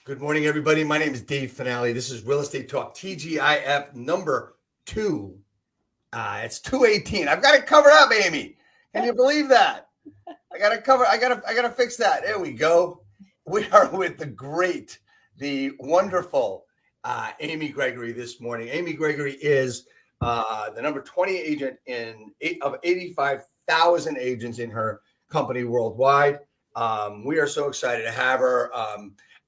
Good morning, everybody. My name is Dave Finale. This is Real Estate Talk TGIF number 2. It's 218. I've got it covered up, Amy. Can you believe that? I got to fix that. There we go. We are with the wonderful Amy Gregory this morning. Amy Gregory is the number 20 agent of 85,000 agents in her company worldwide. We are so excited to have her.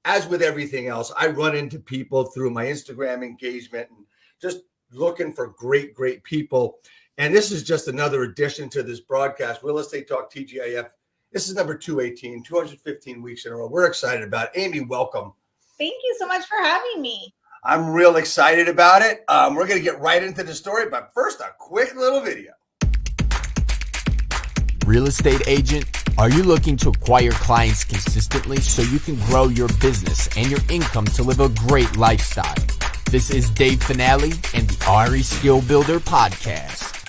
As with everything else, I run into people through my Instagram engagement and just looking for great people. And this is just another addition to this broadcast, Real Estate Talk TGIF. This is number 218, 215 weeks in a row. We're excited about it. Amy, welcome. Thank you so much for having me. I'm real excited about it. We're going to get right into the story, but first, a quick little video. Real estate agent, are you looking to acquire clients consistently so you can grow your business and your income to live a great lifestyle? This is Dave Finale and the RE Skill Builder Podcast.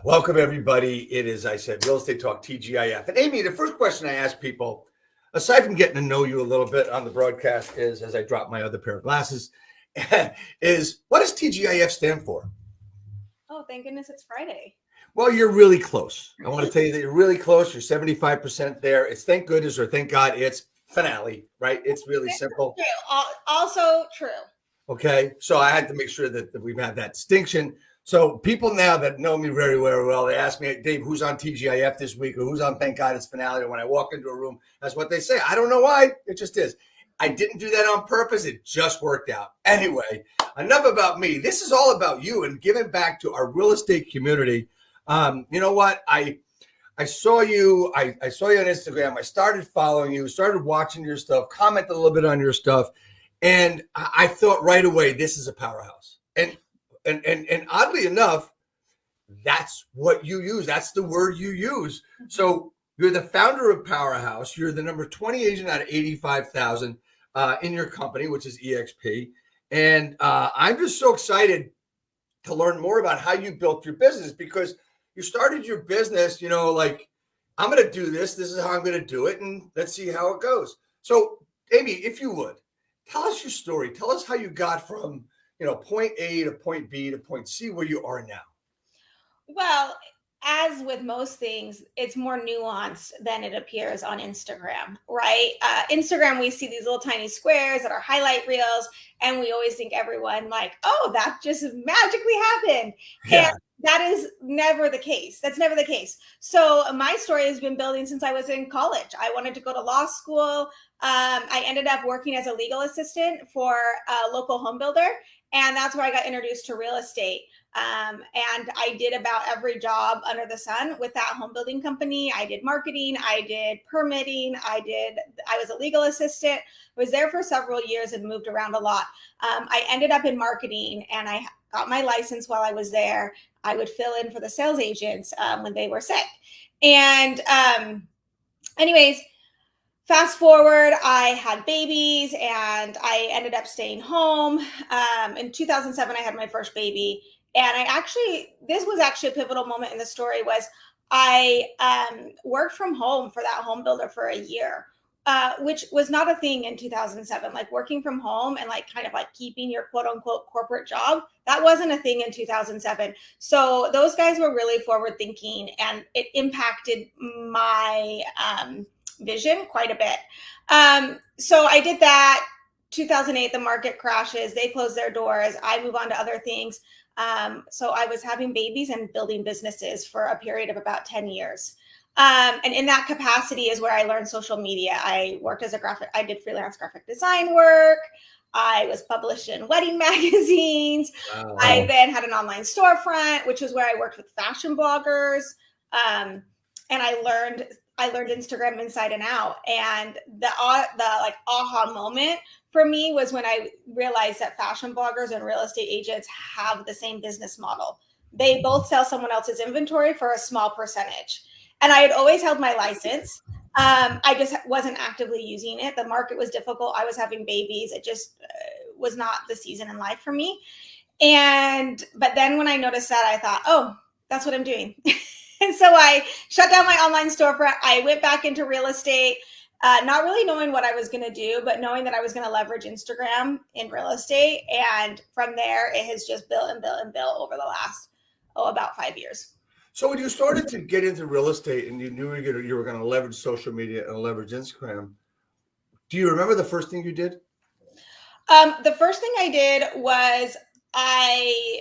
Welcome, everybody. It is, I said, Real Estate Talk TGIF. And Amy, the first question I ask people, aside from getting to know you a little bit on the broadcast, is, as I drop my other pair of glasses, is what does TGIF stand for? Oh, thank goodness it's Friday. Well, you're really close. I want to tell you that you're really close. You're 75% there. It's thank goodness or thank God it's finale, right? It's really simple. True. Also true. Okay. So I had to make sure that we've had that distinction. So people now that know me very, very well, they ask me, Dave, who's on TGIF this week or who's on thank God it's finale? And when I walk into a room, that's what they say. I don't know why. It just is. I didn't do that on purpose. It just worked out. Anyway, enough about me. This is all about you and giving back to our real estate community. You know what? I saw you. I saw you on Instagram. I started following you, started watching your stuff, commented a little bit on your stuff. And I thought right away, this is a powerhouse. And oddly enough, that's what you use. That's the word you use. So you're the founder of Powerhouse. You're the number 20 agent out of 85,000 in your company, which is EXP. And I'm just so excited to learn more about how you built your business, because you started your business, like, I'm going to do this. This is how I'm going to do it. And let's see how it goes. So, Amy, if you would, tell us your story. Tell us how you got from, point A to point B to point C where you are now. Well, as with most things, it's more nuanced than it appears on Instagram, right? Instagram, we see these little tiny squares that are highlight reels, and we always think everyone like, oh, that just magically happened. Yeah. And that is never the case. That's never the case. So my story has been building since I was in college. I wanted to go to law school. I ended up working as a legal assistant for a local home builder, and that's where I got introduced to real estate. And I did about every job under the sun with that home building company. I did marketing, I did permitting, I was a legal assistant, was there for several years and moved around a lot. I ended up in marketing, and I got my license while I was there. I would fill in for the sales agents when they were sick. And anyways, fast forward, I had babies and I ended up staying home. In 2007, I had my first baby. And this was actually a pivotal moment in the story. Was I worked from home for that home builder for a year, which was not a thing in 2007. Like working from home and like kind of like keeping your quote unquote corporate job, that wasn't a thing in 2007. So those guys were really forward thinking, and it impacted my vision quite a bit. So I did that. 2008, the market crashes. They close their doors. I move on to other things. So I was having babies and building businesses for a period of about 10 years. And in that capacity is where I learned social media. I worked as I did freelance graphic design work. I was published in wedding magazines. Wow. I then had an online storefront, which is where I worked with fashion bloggers. And I learned Instagram inside and out. And the like aha moment for me was when I realized that fashion bloggers and real estate agents have the same business model. They both sell someone else's inventory for a small percentage. And I had always held my license. I just wasn't actively using it. The market was difficult. I was having babies. It just was not the season in life for me. But then when I noticed that, I thought, oh, that's what I'm doing. And so I shut down my online storefront. I went back into real estate. not really knowing what I was going to do, but knowing that I was going to leverage Instagram in real estate. And from there, it has just built and built and built over the last, about 5 years. So when you started to get into real estate and you knew you were going to leverage social media and leverage Instagram, do you remember the first thing you did? The first thing I did was I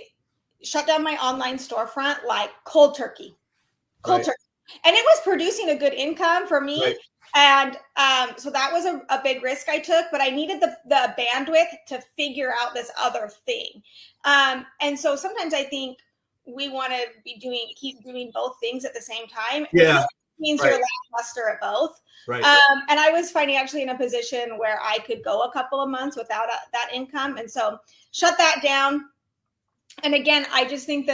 shut down my online storefront like cold turkey. And it was producing a good income for me. Right. And so that was a big risk I took, but I needed the bandwidth to figure out this other thing. And so sometimes I think we want to keep doing both things at the same time. Yeah. It means you're lackluster at both. Right. And I was financially in a position where I could go a couple of months without that income. And so shut that down. And again, I just think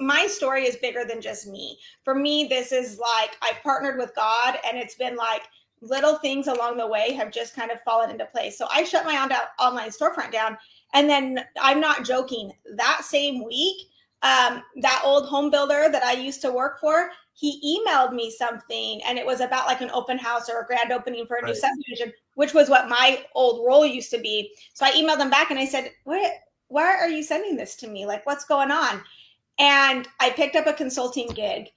my story is bigger than just me. For me, this is like, I've partnered with God, and it's been like little things along the way have just kind of fallen into place. So I shut my online storefront down. And then I'm not joking, that same week, that old home builder that I used to work for, he emailed me something, and it was about like an open house or a grand opening for a new subdivision, which was what my old role used to be. So I emailed them back and I said, why are you sending this to me? Like, what's going on? And I picked up a consulting gig,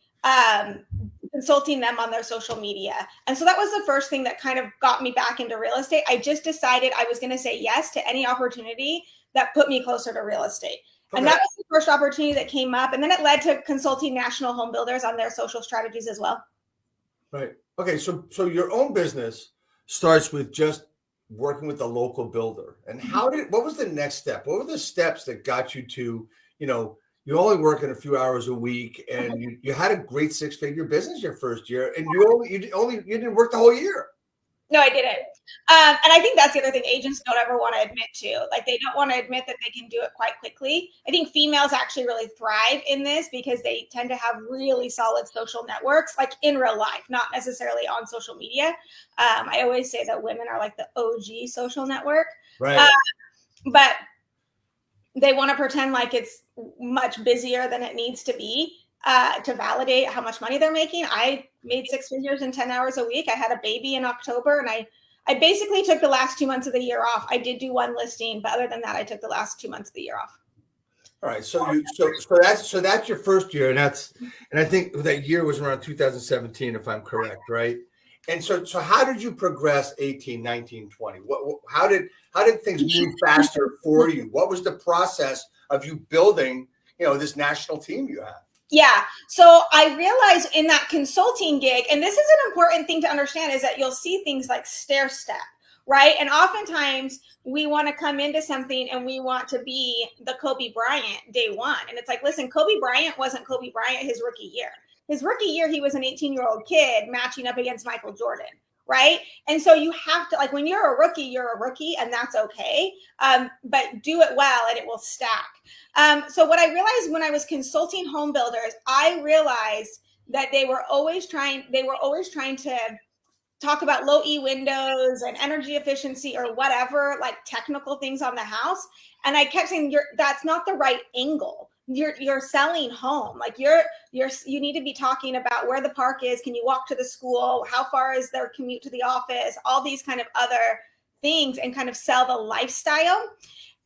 consulting them on their social media. And so that was the first thing that kind of got me back into real estate. I just decided I was going to say yes to any opportunity that put me closer to real estate. Okay. And that was the first opportunity that came up. And then it led to consulting national home builders on their social strategies as well. Right. Okay. So your own business starts with just working with the local builder. And what was the next step? What were the steps that got you to, you're only working a few hours a week, and you had a great 6-figure business your first year, and you didn't work the whole year. No, I didn't. And I think that's the other thing agents don't ever want to admit to. Like, they don't want to admit that they can do it quite quickly. I think females actually really thrive in this because they tend to have really solid social networks, like in real life, not necessarily on social media. I always say that women are like the OG social network. Right. But they want to pretend like it's much busier than it needs to be to validate how much money they're making. I made 6 figures in 10 hours a week. I had a baby in October, and I basically took the last 2 months of the year off. I did do one listing, but other than that, I took the last 2 months of the year off. All right. So that's your first year. And I think that year was around 2017, if I'm correct. Right. And so how did you progress 18, 19, 20? How did things move faster for you? What was the process of you building, this national team you have? Yeah. So I realized in that consulting gig, and this is an important thing to understand, is that you'll see things like stair step, right? And oftentimes we want to come into something and we want to be the Kobe Bryant day one. And it's like, listen, Kobe Bryant wasn't Kobe Bryant his rookie year. His rookie year, he was an 18-year-old kid matching up against Michael Jordan, right? And so you have to, like, when you're a rookie, and that's okay. But do it well and it will stack. So what I realized when I was consulting home builders, I realized that they were always trying to talk about low E windows and energy efficiency or whatever, like technical things on the house. And I kept saying, that's not the right angle. You're selling home. Like you need to be talking about where the park is. Can you walk to the school? How far is their commute to the office? All these kind of other things, and kind of sell the lifestyle.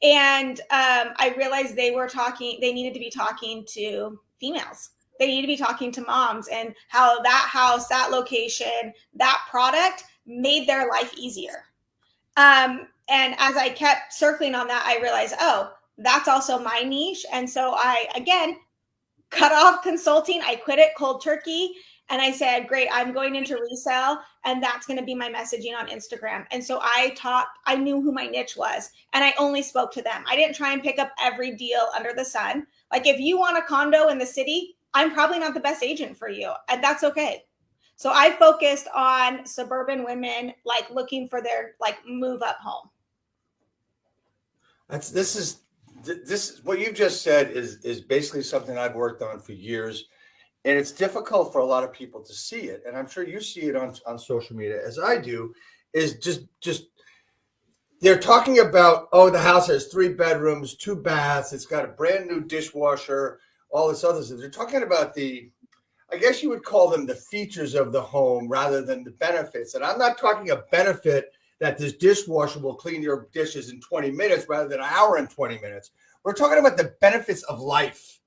And I realized they needed to be talking to females. They need to be talking to moms, and how that house, that location, that product made their life easier. And as I kept circling on that, I realized, that's also my niche. And so I, again, cut off consulting. I quit it cold turkey. And I said, great, I'm going into resale, and that's going to be my messaging on Instagram. And so I knew who my niche was, and I only spoke to them. I didn't try and pick up every deal under the sun. Like, if you want a condo in the city, I'm probably not the best agent for you, and that's okay. So I focused on suburban women, like looking for their move up home. This is what you've just said is basically something I've worked on for years. And it's difficult for a lot of people to see it. And I'm sure you see it on social media as I do, is just they're talking about, the house has 3 bedrooms, 2 baths. It's got a brand new dishwasher, all this other stuff. They're talking about I guess you would call them the features of the home rather than the benefits. And I'm not talking a benefit that this dishwasher will clean your dishes in 20 minutes rather than an hour and 20 minutes. We're talking about the benefits of life,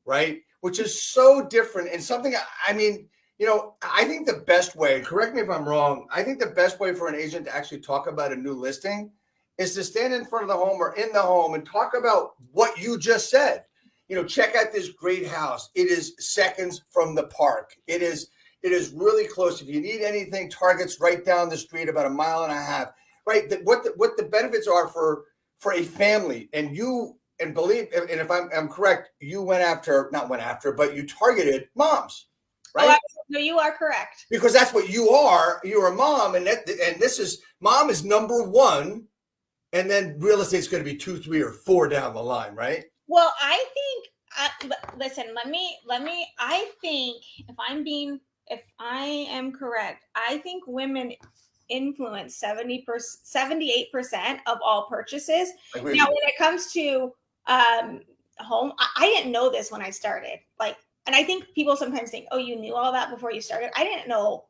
right? Which is so different and something, I mean, you know, I think the best way, correct me if I'm wrong, I think the best way for an agent to actually talk about a new listing is to stand in front of the home or in the home and talk about what you just said. You know, check out this great house. It is seconds from the park. It is really close. If you need anything, Target's right down the street, about 1.5 miles, right? What the benefits are for a family. And you, and believe, and if I'm correct, you but you targeted moms, right? Oh, no, you are correct. Because that's what you are. You're a mom, and mom is number one, and then real estate's going to be 2, 3, or 4 down the line, right? Well, I think, listen, I think if I am correct, I think women influence 78% of all purchases. Now, when it comes to home, I didn't know this when I started. And I think people sometimes think, oh, you knew all that before you started. I didn't know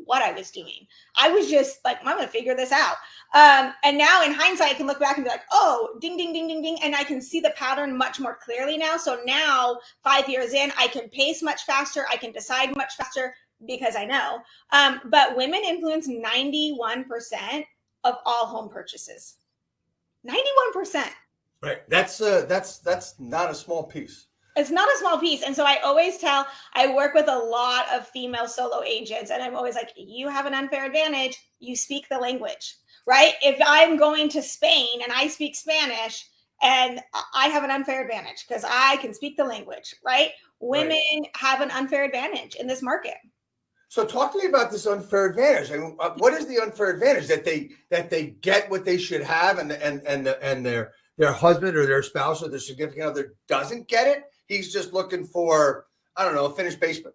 what I was doing. I was just like, I'm going to figure this out. And now in hindsight, I can look back and be like, oh, ding, ding, ding, ding, ding. And I can see the pattern much more clearly now. So now 5 years in, I can pace much faster. I can decide much faster because I know. But women influence 91% of all home purchases. 91%. Right. That's not a small piece. It's not a small piece. And so I always I work with a lot of female solo agents, and I'm always like, you have an unfair advantage. You speak the language, right? If I'm going to Spain and I speak Spanish, and I have an unfair advantage because I can speak the language, right? Women have an unfair advantage in this market. So talk to me about this unfair advantage. I mean, what is the unfair advantage? That they get what they should have, and their husband or their spouse or their significant other doesn't get it? He's just looking for, I don't know, a finished basement.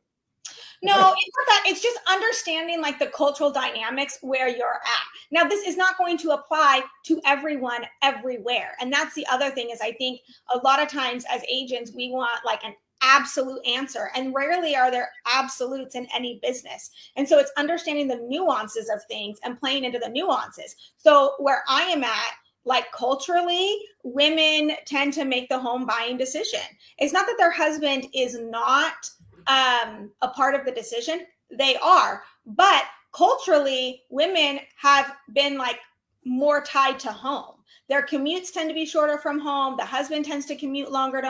No, it's not that. It's just understanding like the cultural dynamics where you're at. Now, this is not going to apply to everyone everywhere. And that's the other thing is I think a lot of times as agents, we want like an absolute answer. And rarely are there absolutes in any business. And so it's understanding the nuances of things and playing into the nuances. So where I am at, like culturally, women tend to make the home buying decision. It's not that their husband is not a part of the decision. They are. But culturally, women have been like more tied to home. Their commutes tend to be shorter from home. The husband tends to commute longer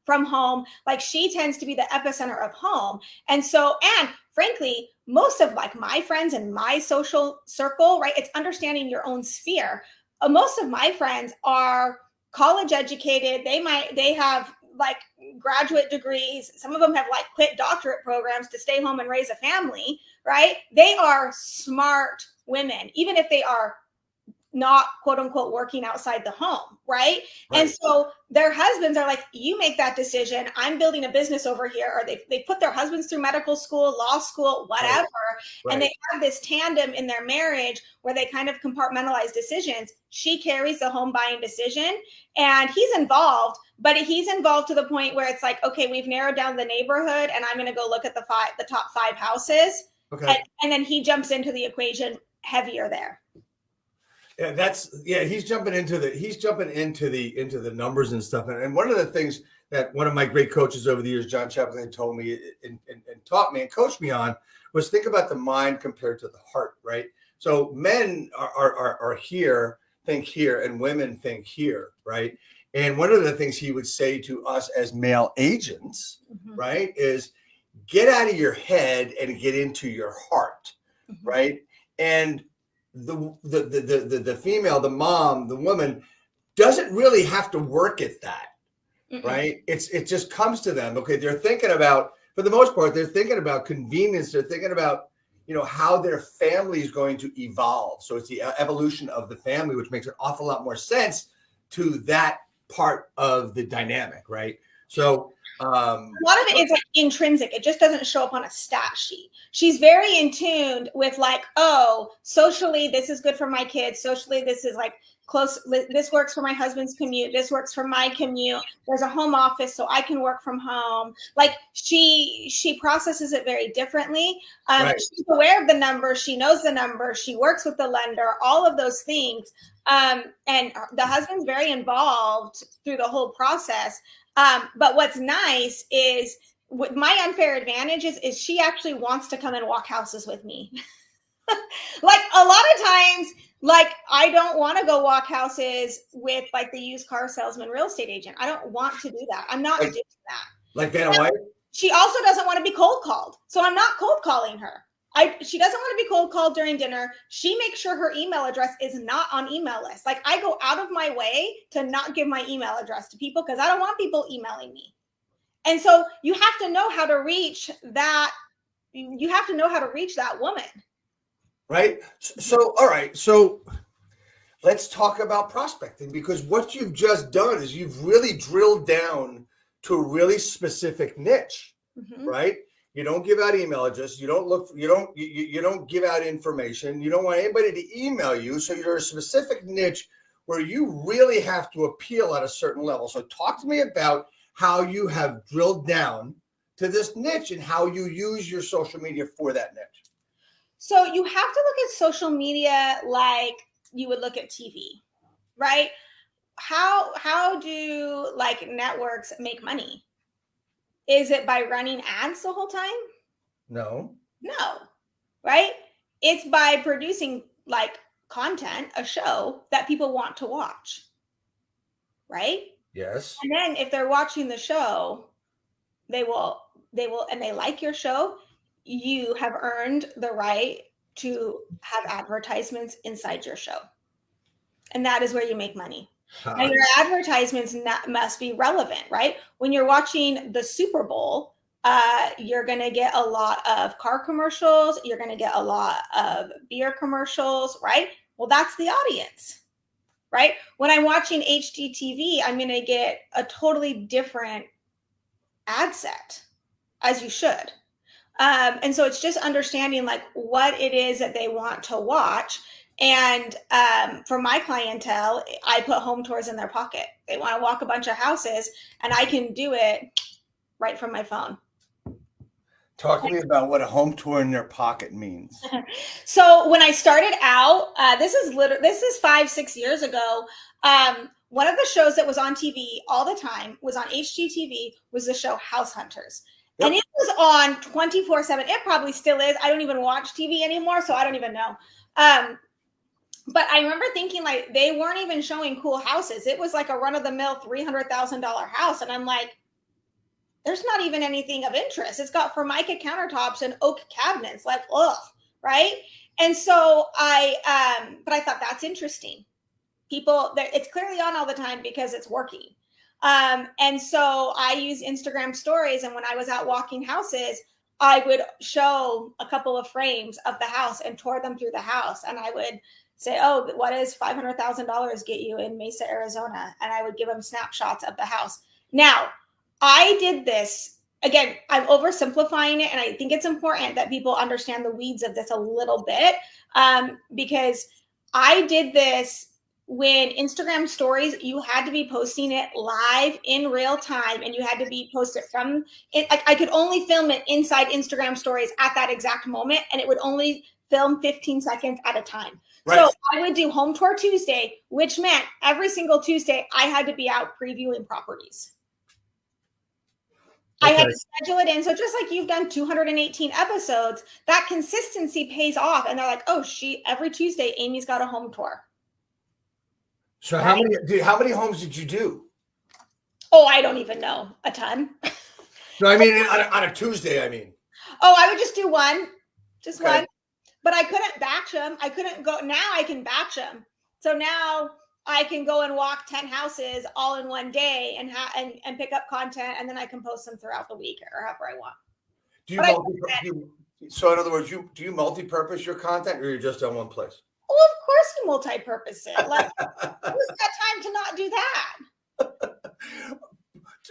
from home. Like she tends to be the epicenter of home. And frankly, most of like my friends in my social circle, right? It's understanding your own sphere. Most of my friends are college educated. They have like graduate degrees. Some of them have like quit doctorate programs to stay home and raise a family, right? They are smart women, even if they are not quote unquote working outside the home, right? And so their husbands are like, you make that decision. I'm building a business over here. Or they put their husbands through medical school, law school, whatever. And they have this tandem in their marriage where they kind of compartmentalize decisions. She carries the home buying decision and he's involved, but he's involved to the point where it's like, okay, we've narrowed down the neighborhood and I'm going to go look at the top 5 houses. Okay. And then he jumps into the equation heavier there. Yeah, he's jumping into the numbers and stuff. And one of the things that one of my great coaches over the years, John Chaplin, told me and taught me and coached me on was think about the mind compared to the heart, right? So men are here, think here, and women think here, right? And one of the things he would say to us as male agents, right, is get out of your head and get into your heart, right? And the female, the mom, the woman doesn't really have to work at that, right? It just comes to them. Okay, they're thinking about, for the most part, they're thinking about convenience. They're thinking about, how their family is going to evolve. So it's the evolution of the family, which makes an awful lot more sense to that part of the dynamic, right? So a lot of it is like intrinsic. It just doesn't show up on a stat sheet. She's very in tune with like, oh, socially, this is good for my kids. Socially, this is like, close. This works for my husband's commute. This works for my commute. There's a home office, so I can work from home. Like she processes it very differently. Right. She's aware of the number. She knows the number. She works with the lender, all of those things. And the husband's very involved through the whole process. But what's nice is my unfair advantage is she actually wants to come and walk houses with me. Like a lot of times, like I don't want to go walk houses with like the used car salesman real estate agent. I don't want to do that. I'm not doing that. Like Vanna White? She also doesn't want to be cold called. So I'm not cold calling her. She doesn't want to be cold called during dinner. She makes sure her email address is not on email list. Like I go out of my way to not give my email address to people because I don't want people emailing me. And so you have to know how to reach that. You have to know how to reach that woman. Right. So, all right. So let's talk about prospecting, because what you've just done is you've really drilled down to a really specific niche, right? You don't give out email addresses. You don't give out information. You don't want anybody to email you. So you're a specific niche where you really have to appeal at a certain level. So talk to me about how you have drilled down to this niche and how you use your social media for that niche. So you have to look at social media like you would look at TV, right? How do like networks make money? Is it by running ads the whole time? No, right? It's by producing like content, a show that people want to watch, right? yes. And then if they're watching the show, they will, and they like your show, you have earned the right to have advertisements inside your show. And that is where you make money. Now, your advertisements must be relevant, right? When you're watching the Super Bowl, you're going to get a lot of car commercials. You're going to get a lot of beer commercials, right? Well, that's the audience, right? When I'm watching HGTV, I'm going to get a totally different ad set, as you should. And so it's just understanding like what it is that they want to watch. And for my clientele, I put home tours in their pocket. They want to walk a bunch of houses and I can do it right from my phone. Talk to me about what a home tour in their pocket means. So when I started out, this is 5-6 years ago. One of the shows that was on TV all the time was on HGTV, was the show House Hunters. Yep. And it was on 24/7. It probably still is. I don't even watch TV anymore, so I don't even know. But I remember thinking like they weren't even showing cool houses. It was like a run-of-the-mill $300,000 house. And I'm like, there's not even anything of interest. It's got Formica countertops and oak cabinets, like, ugh, right? And so but I thought that's interesting. It's clearly on all the time because it's working. And so I use Instagram stories. And when I was out walking houses, I would show a couple of frames of the house and tour them through the house. And I would say, oh, what does $500,000 get you in Mesa, Arizona? And I would give them snapshots of the house. Now, I did this, again, I'm oversimplifying it. And I think it's important that people understand the weeds of this a little bit, because I did this when Instagram stories, you had to be posting it live in real time, and you had to be posted from it. I could only film it inside Instagram stories at that exact moment, and it would only film 15 seconds at a time. Right. So I would do Home Tour Tuesday, which meant every single Tuesday I had to be out previewing properties. Okay. I had to schedule it in. So just like you've done 218 episodes, that consistency pays off. And they're like, oh, every Tuesday, Amy's got a home tour. So how many homes did you do? Oh, I don't even know. A ton. No, I mean on a Tuesday, I mean. Oh, I would just do one. Just okay. One. But I couldn't batch them. I couldn't go. Now I can batch them. So now I can go and walk 10 houses all in one day and pick up content, and then I can post them throughout the week or however I want. So in other words, do you multi-purpose your content, or you're just on one place? Well, of course you multi-purpose it. Like, who's got time to not do that?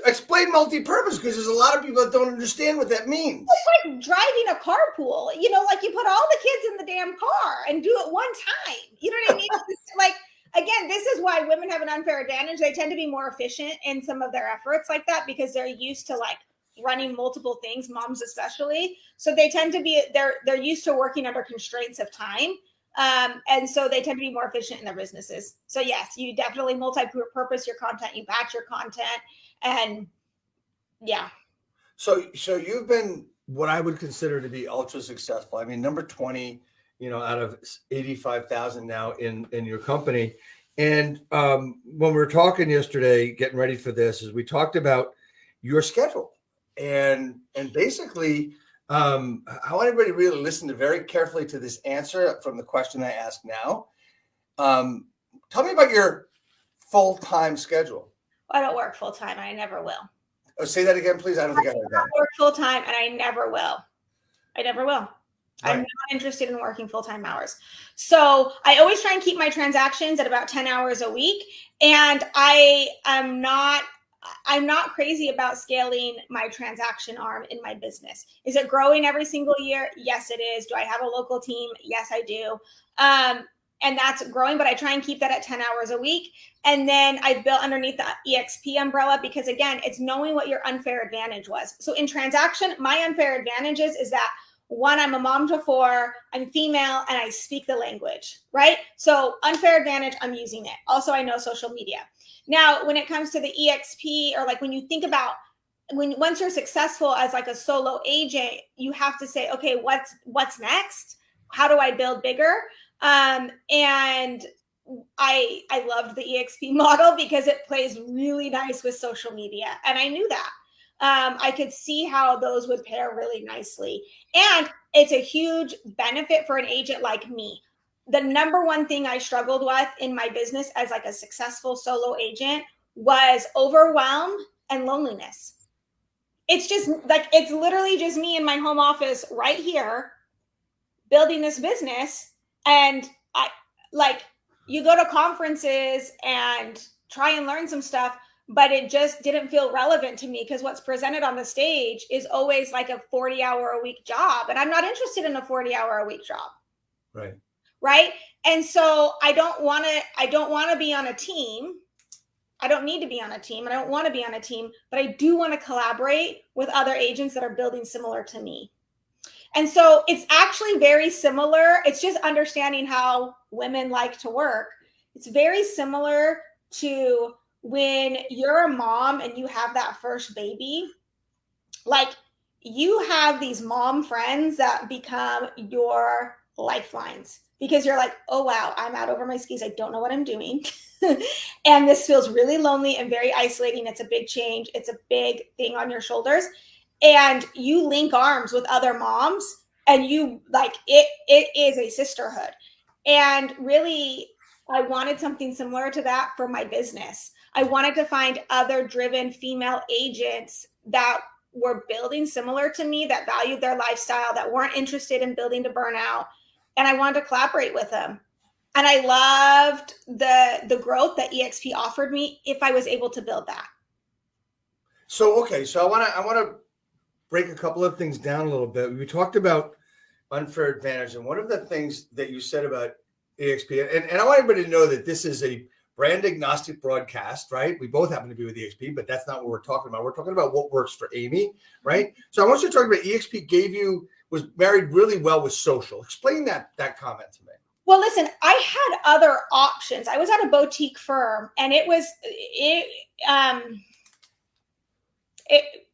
Explain multi-purpose, because there's a lot of people that don't understand what that means. It's like driving a carpool. You know, like you put all the kids in the damn car and do it one time. You know what I mean? It's like, again, this is why women have an unfair advantage. They tend to be more efficient in some of their efforts like that because they're used to like running multiple things, moms especially. So they tend to be, they're used to working under constraints of time. And so they tend to be more efficient in their businesses. So yes, you definitely multi-purpose your content, you batch your content, and yeah. So you've been what I would consider to be ultra successful. I mean, number 20, out of 85,000 now in your company. And when we were talking yesterday, getting ready for this, is we talked about your schedule and basically, I want everybody to really listen very carefully to this answer from the question I ask now. Tell me about your full-time schedule. I don't work full-time. I never will. Oh, say that again, please. I don't think I heard that. I work full-time and I never will. I never will. Right. I'm not interested in working full-time hours. So I always try and keep my transactions at about 10 hours a week. And I'm not crazy about scaling my transaction arm in my business. Is it growing every single year? Yes, it is. Do I have a local team? Yes, I do. And that's growing, but I try and keep that at 10 hours a week. And then I've built underneath the EXP umbrella because, again, it's knowing what your unfair advantage was. So in transaction, my unfair advantages is that, one, I'm a mom to 4, I'm female, and I speak the language, right? So unfair advantage, I'm using it. Also, I know social media. Now, when it comes to the EXP, or like when you think about once you're successful as like a solo agent, you have to say, okay, what's next? How do I build bigger? And I loved the EXP model because it plays really nice with social media. And I knew that. I could see how those would pair really nicely. And it's a huge benefit for an agent like me. The number one thing I struggled with in my business as like a successful solo agent was overwhelm and loneliness. It's just like, it's literally just me in my home office right here building this business. And you go to conferences and try and learn some stuff, but it just didn't feel relevant to me because what's presented on the stage is always like a 40-hour-a-week job. And I'm not interested in a 40-hour-a-week job. Right. Right. And so I don't want to be on a team. I don't need to be on a team. I don't want to be on a team, but I do want to collaborate with other agents that are building similar to me. And so it's actually very similar. It's just understanding how women like to work. It's very similar to when you're a mom and you have that first baby. Like, you have these mom friends that become your lifelines because you're like, oh, wow, I'm out over my skis. I don't know what I'm doing. And this feels really lonely and very isolating. It's a big change. It's a big thing on your shoulders. And you link arms with other moms and you like, it is a sisterhood. And really, I wanted something similar to that for my business. I wanted to find other driven female agents that were building similar to me, that valued their lifestyle, that weren't interested in building to burnout. And I wanted to collaborate with them. And I loved the growth that EXP offered me if I was able to build that. So, okay. So I want to break a couple of things down a little bit. We talked about unfair advantage. And one of the things that you said about EXP, and I want everybody to know that this is a brand agnostic broadcast, right? We both happen to be with EXP, but that's not what we're talking about. We're talking about what works for Amy, right? So I want you to talk about EXP was married really well with social. Explain that comment to me. Well, listen, I had other options. I was at a boutique firm and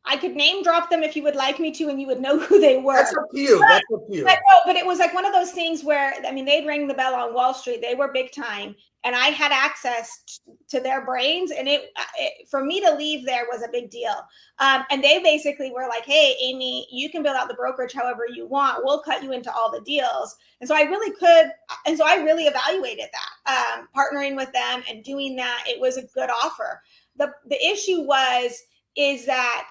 I could name drop them if you would like me to, and you would know who they were. That's up to you. That's up to you. But it was like one of those things where, I mean, they'd ring the bell on Wall Street. They were big time, and I had access to their brains. And it for me to leave there was a big deal. And they basically were like, "Hey, Amy, you can build out the brokerage however you want. We'll cut you into all the deals." And so I really could. And so I really evaluated that, partnering with them and doing that. It was a good offer. The issue is that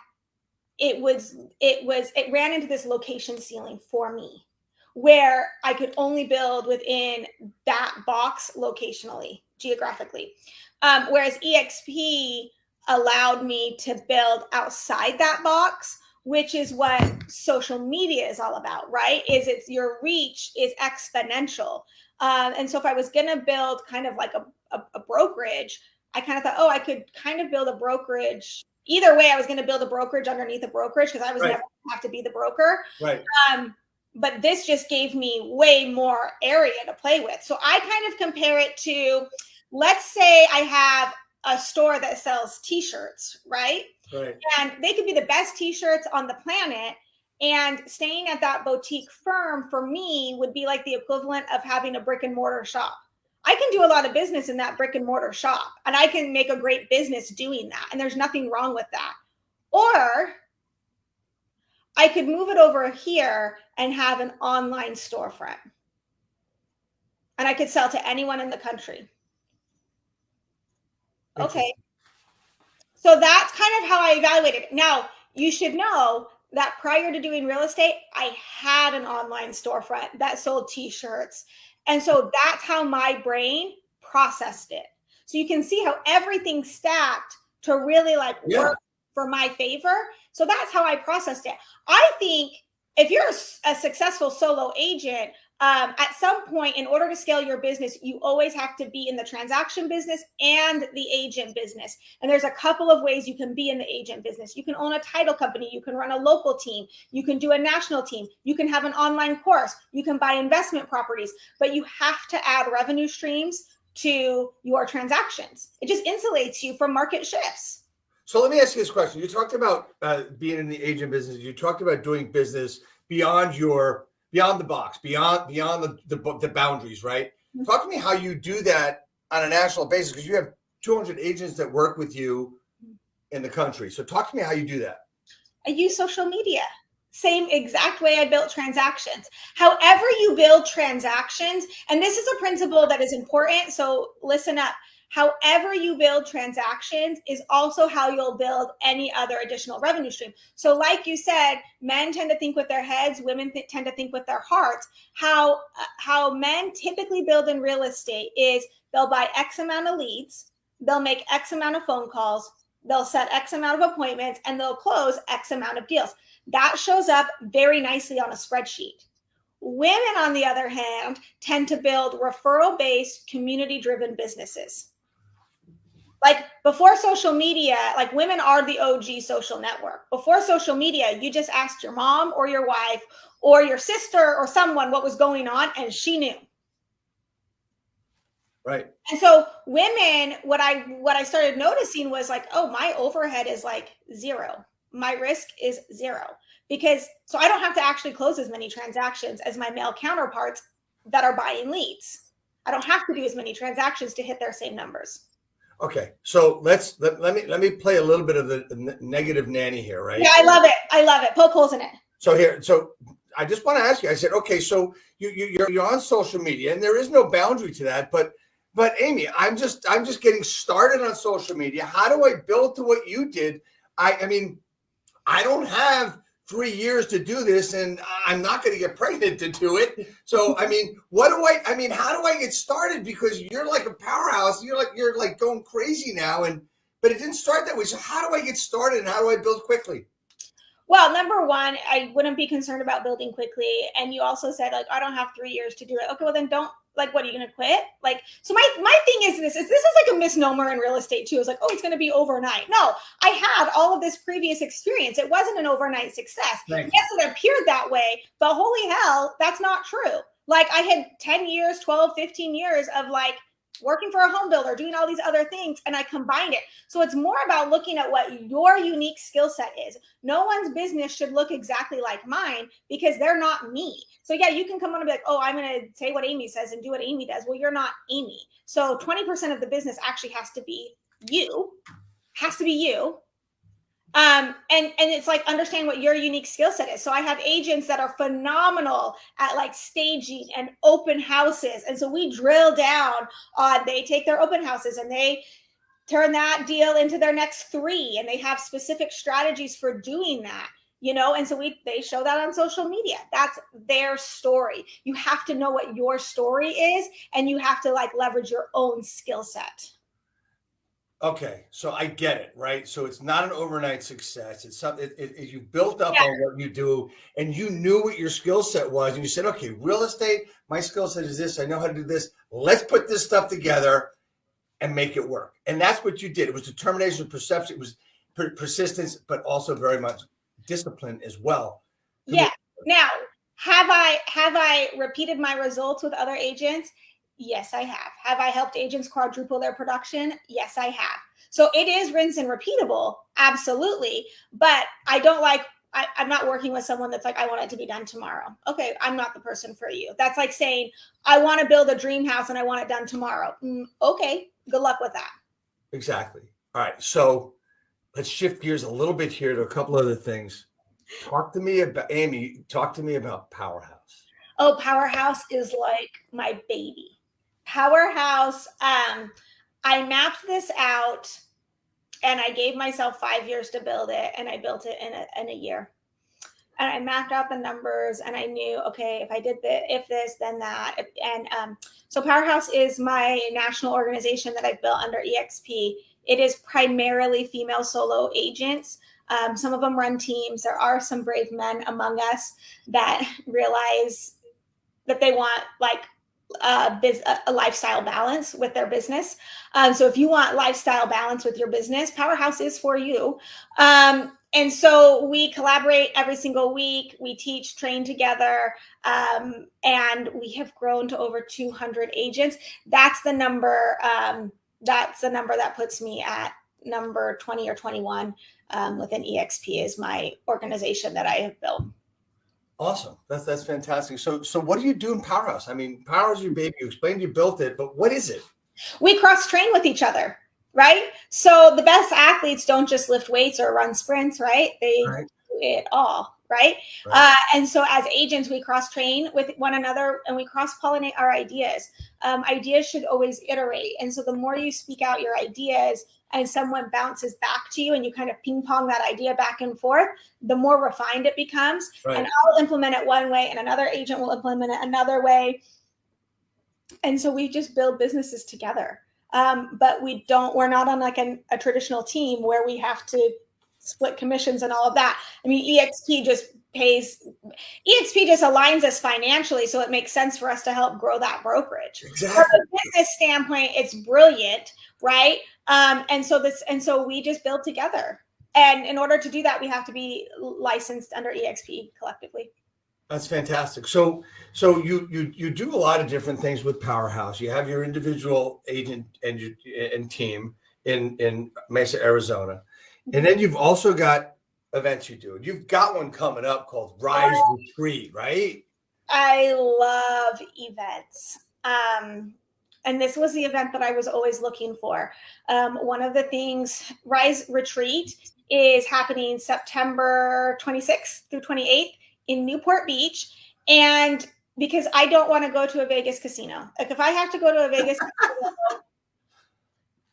it ran into this location ceiling for me where I could only build within that box locationally, geographically. Whereas EXP allowed me to build outside that box which is what social media is all about, right? Your reach is exponential. And so if I was going to build kind of like a brokerage, I kind of thought, I could kind of build a brokerage. Either way, I was going to build a brokerage underneath a brokerage because I was never going to have to be the broker. Right. But this just gave me way more area to play with. So I kind of compare it to, let's say I have a store that sells t-shirts, right? Right. And they could be the best t-shirts on the planet. And staying at that boutique firm for me would be like the equivalent of having a brick and mortar shop. I can do a lot of business in that brick and mortar shop, and I can make a great business doing that. And there's nothing wrong with that. Or I could move it over here and have an online storefront. And I could sell to anyone in the country. Okay. So that's kind of how I evaluated it. Now, you should know that prior to doing real estate, I had an online storefront that sold t-shirts. And so that's how my brain processed it. So you can see how everything stacked to really work for my favor. So that's how I processed it. I think if you're a successful solo agent, at some point, in order to scale your business, you always have to be in the transaction business and the agent business. And there's a couple of ways you can be in the agent business. You can own a title company. You can run a local team. You can do a national team. You can have an online course. You can buy investment properties. But you have to add revenue streams to your transactions. It just insulates you from market shifts. So let me ask you this question. You talked about being in the agent business. You talked about doing business beyond the box, beyond the boundaries, right? Mm-hmm. Talk to me how you do that on a national basis, because you have 200 agents that work with you in the country. So talk to me how you do that. I use social media. Same exact way I built transactions. However you build transactions, and this is a principle that is important, so listen up. However you build transactions is also how you'll build any other additional revenue stream. So like you said, men tend to think with their heads, women tend to think with their hearts. How men typically build in real estate is they'll buy X amount of leads, they'll make X amount of phone calls, they'll set X amount of appointments, and they'll close X amount of deals. That shows up very nicely on a spreadsheet. Women, on the other hand, tend to build referral-based, community-driven businesses. Like before social media, like women are the OG social network. Before social media, you just asked your mom or your wife or your sister or someone what was going on, and she knew. Right. And so women, what I started noticing was like, my overhead is like zero. My risk is zero, so I don't have to actually close as many transactions as my male counterparts that are buying leads. I don't have to do as many transactions to hit their same numbers. Okay, so let me play a little bit of the negative nanny here, right? Yeah, I love it. Poke holes in it. So I just want to ask you. I said, okay, so you're on social media, and there is no boundary to that. But Amy, I'm just getting started on social media. How do I build to what you did? I mean, I don't have 3 years to do this, and I'm not going to get pregnant to do it. So, I mean, how do I get started? Because you're like a powerhouse. You're like going crazy now. But it didn't start that way. So how do I get started, and how do I build quickly? Well, number one, I wouldn't be concerned about building quickly. And you also said, I don't have 3 years to do it. Okay, well then don't, what are you going to quit? So my thing is this is like a misnomer in real estate too. It's like, it's going to be overnight. No, I had all of this previous experience. It wasn't an overnight success. Thanks. Yes, it appeared that way, but holy hell, that's not true. I had 10 years, 12, 15 years of working for a home builder, doing all these other things, and I combined it. So it's more about looking at what your unique skill set is. No one's business should look exactly like mine because they're not me. So yeah, you can come on and be like, I'm going to say what Amy says and do what Amy does. Well, you're not Amy. So 20% of the business actually has to be you. And it's understand what your unique skill set is. So I have agents that are phenomenal at staging and open houses. And so we drill down on, they take their open houses and they turn that deal into their next 3. And they have specific strategies for doing that, and so they show that on social media. That's their story. You have to know what your story is, and you have to leverage your own skill set. Okay, so I get it, right? So it's not an overnight success. It's something you built up Yeah. on what you do, and you knew what your skill set was, and you said, "Okay, real estate. My skill set is this. I know how to do this. Let's put this stuff together and make it work." And that's what you did. It was determination, perception, it was persistence, but also very much discipline as well. Yeah. Now, have I repeated my results with other agents? Yes, I have. Have I helped agents quadruple their production? Yes, I have. So it is rinse and repeatable, absolutely. But I'm not working with someone that's like, I want it to be done tomorrow. Okay, I'm not the person for you. That's like saying, I want to build a dream house and I want it done tomorrow. Okay, good luck with that. Exactly. All right. So let's shift gears a little bit here to a couple other things. Talk to me about Amy. Talk to me about Powerhouse. Oh, Powerhouse is like my baby. Powerhouse. I mapped this out and I gave myself 5 years to build it, and I built it in a year. And I mapped out the numbers, and I knew, okay, if I did this, then that. And so Powerhouse is my national organization that I've built under EXP. It is primarily female solo agents. Some of them run teams. There are some brave men among us that realize that they want like a lifestyle balance with their business. So if you want lifestyle balance with your business, Powerhouse is for you. And so we collaborate every single week. We teach, train together, and we have grown to over 200 agents. That's the number. That's the number that puts me at number 20 or 21 within EXP is my organization that I have built. Awesome. That's fantastic. So what do you do in Powerhouse? I mean, Powerhouse is your baby. You explained you built it, but what is it? We cross-train with each other, right? So the best athletes don't just lift weights or run sprints, right? They do it all, right? And so as agents, we cross-train with one another and we cross-pollinate our ideas. Ideas should always iterate. And so the more you speak out your ideas and someone bounces back to you and you kind of ping pong that idea back and forth, the more refined it becomes. Right. And I'll implement it one way and another agent will implement it another way. And so we just build businesses together. But we're not on like a traditional team where we have to split commissions and all of that. I mean, EXP just aligns us financially. So it makes sense for us to help grow that brokerage. Exactly. From a business standpoint, it's brilliant, right? And so we just build together. And in order to do that, we have to be licensed under EXP collectively. That's fantastic. So you do a lot of different things with Powerhouse. You have your individual agent and team in Mesa, Arizona. And then you've also got events you do. You've got one coming up called Rise Retreat, right? I love events. And this was the event that I was always looking for. One of the things, Rise Retreat is happening September 26th through 28th in Newport Beach. And because I don't want to go to a Vegas casino. Like if I have to go to a Vegas casino,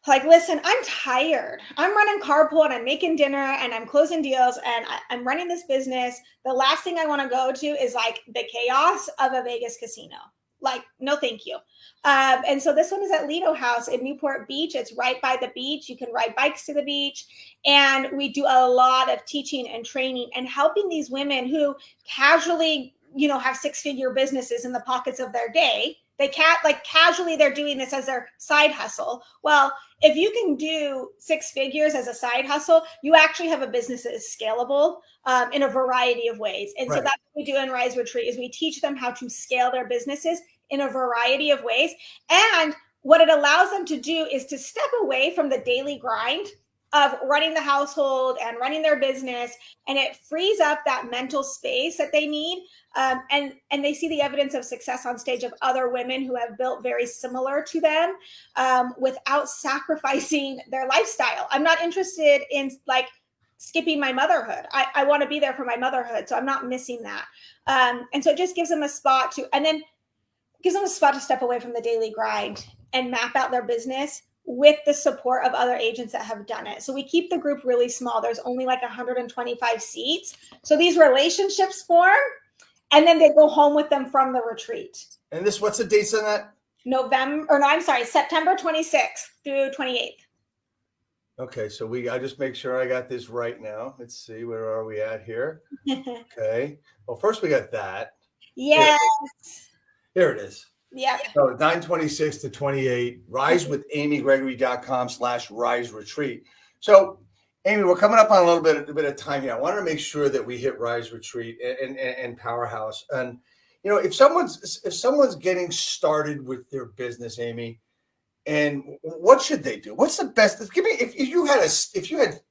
like, listen, I'm tired. I'm running carpool and I'm making dinner and I'm closing deals and I'm running this business. The last thing I want to go to is like the chaos of a Vegas casino. Like, no, thank you. And so this one is at Lido House in Newport Beach. It's right by the beach. You can ride bikes to the beach. And we do a lot of teaching and training and helping these women who casually, have six-figure businesses in the pockets of their day. They can't casually, they're doing this as their side hustle. Well, if you can do six figures as a side hustle, you actually have a business that is scalable in a variety of ways. And so that's what we do in Rise Retreat is we teach them how to scale their businesses in a variety of ways. And what it allows them to do is to step away from the daily grind of running the household and running their business. And it frees up that mental space that they need. And they see the evidence of success on stage of other women who have built very similar to them without sacrificing their lifestyle. I'm not interested in skipping my motherhood. I want to be there for my motherhood. So I'm not missing that. And so it just gives them a spot to step away from the daily grind and map out their business with the support of other agents that have done it. So we keep the group really small. There's only 125 seats. So these relationships form and then they go home with them from the retreat. And what's the dates on that? September 26th through 28th. Okay, so I just make sure I got this right now. Let's see, where are we at here? Okay. Well, first we got that. Yes. Here it is. Yep. So 926 to 28, risewithamygregory.com/rise retreat. So Amy, we're coming up on a bit of time here. I wanted to make sure that we hit Rise Retreat and Powerhouse. And if someone's getting started with their business, Amy, and what should they do? What's the best? Give me if you had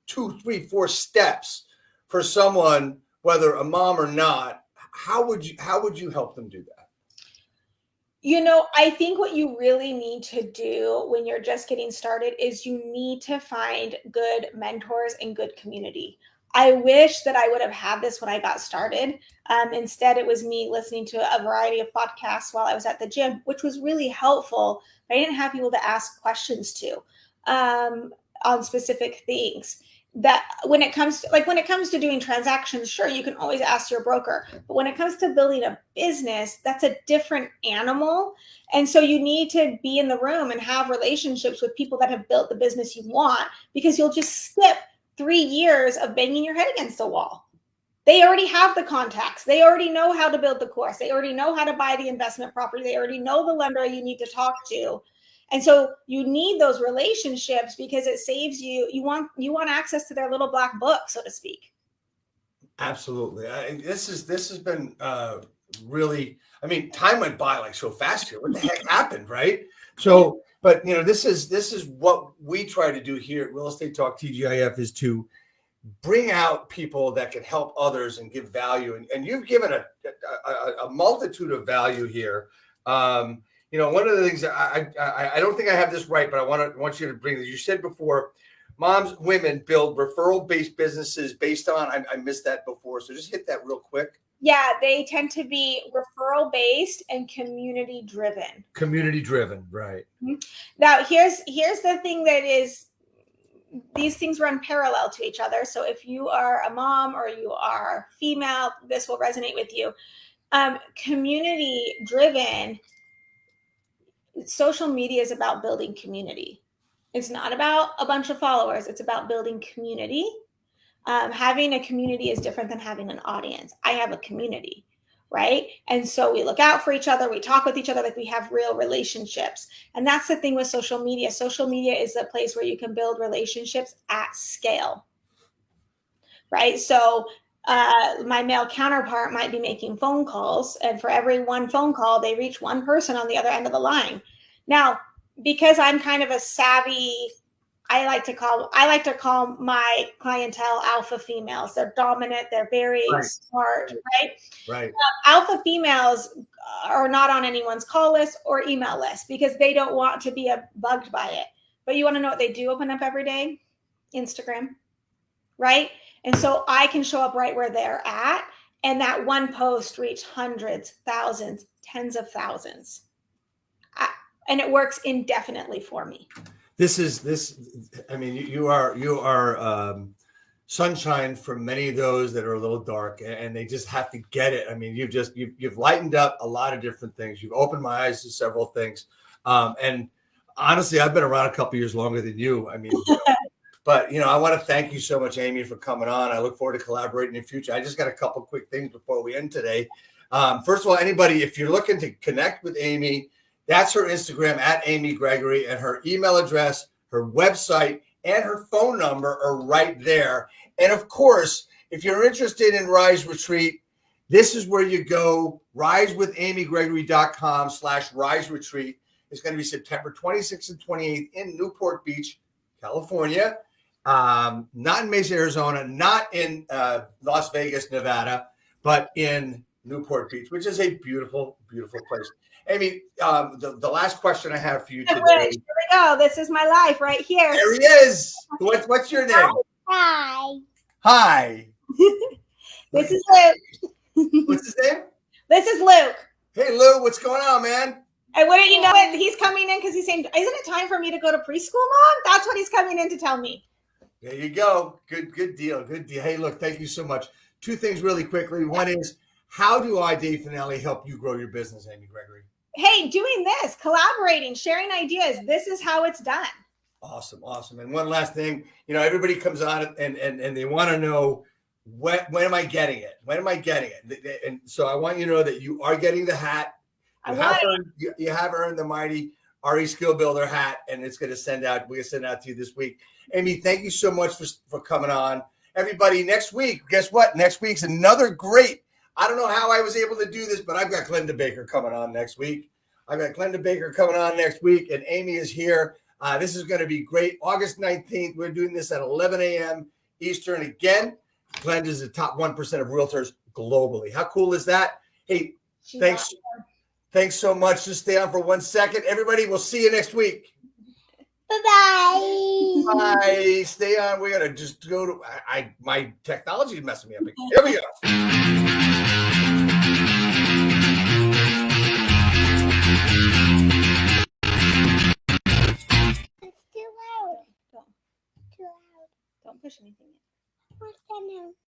2, 3, 4 steps for someone, whether a mom or not, how would you help them do that? I think what you really need to do when you're just getting started is you need to find good mentors and good community. I wish that I would have had this when I got started. Instead, it was me listening to a variety of podcasts while I was at the gym, which was really helpful. But I didn't have people to ask questions to on specific things. That when it comes to doing transactions, sure, you can always ask your broker. But when it comes to building a business, that's a different animal. And so you need to be in the room and have relationships with people that have built the business you want, because you'll just skip 3 years of banging your head against the wall. They already have the contacts. They already know how to build the course. They already know how to buy the investment property. They already know the lender you need to talk to. And so you need those relationships because it saves you. You want access to their little black book, so to speak. Absolutely. This has been really. I mean, time went by like so fast here. What the heck happened, right? So, but this is what we try to do here at Real Estate Talk TGIF, is to bring out people that can help others and give value. And you've given a multitude of value here. One of the things that I don't think I have this right, but I want you to bring this. You said before, women build referral-based businesses based on, I missed that before. So just hit that real quick. Yeah, they tend to be referral-based and community-driven. Community-driven, right. Mm-hmm. Now, here's the thing that is, these things run parallel to each other. So if you are a mom or you are female, this will resonate with you. Community-driven, social media is about building community. It's not about a bunch of followers. It's about building community. Having a community is different than having an audience. I have a community, right? And so we look out for each other. We talk with each other like we have real relationships. And that's the thing with social media. Social media is a place where you can build relationships at scale, right? So my male counterpart might be making phone calls, and for every one phone call, they reach one person on the other end of the line. Now, because I'm kind of a savvy, I like to call my clientele alpha females. They're dominant. They're very smart, right? Right. Alpha females are not on anyone's call list or email list because they don't want to be bugged by it. But you want to know what they do open up every day? Instagram, right? And so I can show up right where they're at, and that one post reached hundreds, thousands, tens of thousands. And it works indefinitely for me. I mean, you are sunshine for many of those that are a little dark, and they just have to get it. I mean, you've lightened up a lot of different things. You've opened my eyes to several things. And honestly, I've been around a couple years longer than you. I mean, but I want to thank you so much, Amy, for coming on. I look forward to collaborating in the future. I just got a couple quick things before we end today. First of all, anybody, if you're looking to connect with Amy, that's her Instagram at Amy Gregory, and her email address, her website, and her phone number are right there. And of course, if you're interested in Rise Retreat, this is where you go. risewithamygregory.com/Rise Retreat. It's going to be September 26th and 28th in Newport Beach, California. Not in Mesa, Arizona, not in Las Vegas, Nevada, but in Newport Beach, which is a beautiful, beautiful place. Amy, the last question I have for you today. Here we go. This is my life right here. There he is. What's your name? Hi. Hi. This is Luke. What's his name? This is Luke. Hey, Lou, what's going on, man? And wouldn't you know it? He's coming in because he's saying, isn't it time for me to go to preschool, Mom? That's what he's coming in to tell me. There you go. Good deal. Good deal. Hey, look, thank you so much. 2 things really quickly. One is, how do I, Dave Finale, help you grow your business, Amy Gregory? Hey, doing this, collaborating, sharing ideas. This is how it's done. Awesome. And one last thing, everybody comes on and they want to know when am I getting it? When am I getting it? And so I want you to know that you are getting the hat. You have earned the mighty RE Skill Builder hat, and it's going to send out. We're going to send it out to you this week. Amy, thank you so much for coming on. Everybody, next week, guess what? Next week's another great. I don't know how I was able to do this, but I've got Glenda Baker coming on next week. And Amy is here. This is going to be great. August 19th, we're doing this at 11 a.m. Eastern. Again, Glenda is the top 1% of realtors globally. How cool is that? Hey, thanks so much. Just stay on for 1 second. Everybody, we'll see you next week. Bye-bye. Bye. Stay on. We're going to just go to my technology is messing me up. Here we go. It's too loud. Don't push anything. What's that now?